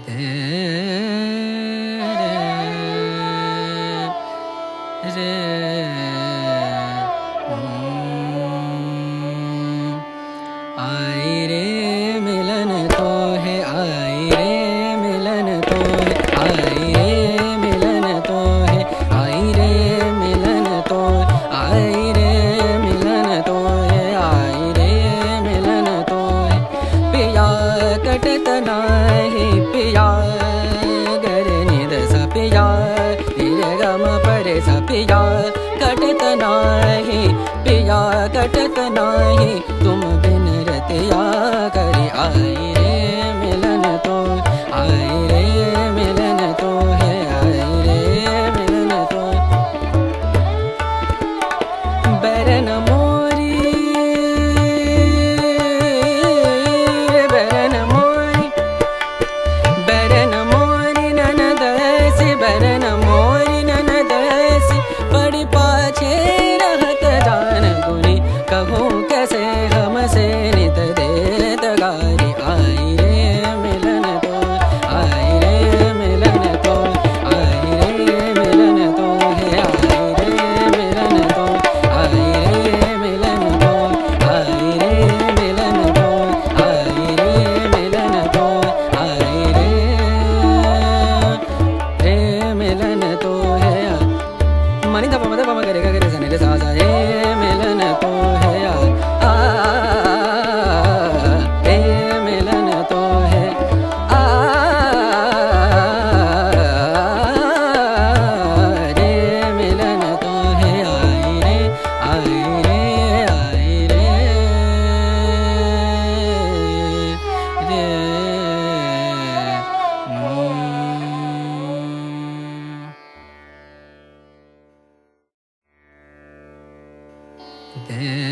आई रे मिलन तो है, आई रे मिलन तो है, आई रे मिलन तो है, आई रे मिलन तो है, आई रे मिलन तो है, आई रे मिलन तो है। पिया कटत नाही पिया गर निद सा पिया रे गम परे सा पिया कटत नाही पिया कटत नाही तुम बिन रतिया करी। आई रे मिलन तो, आई रे मिलन तो है, आई रे मिलन तो। बरन मोरी बरन मोरी बरन मोरी ननद ऐसी, बरन मोरी ननद ऐसी बड़ी पाछे रहत जान गुनी। कहूँ कैसे हमसे नित देत गारी। आई रे मिलन तो, आई रे मिलन तो, आई रे मिलन तो है, आई रे मिलन तो, आई रे मिलन तो, आई रे मिलन तो, आई रे मिलन तो, आई रे मिलन तो है। मनी धा पम करे गे सा नि रे सा सा रे मिलन तो है। रे मिलन तो है, रे मिलन तो है। आई रे आई रे रे दे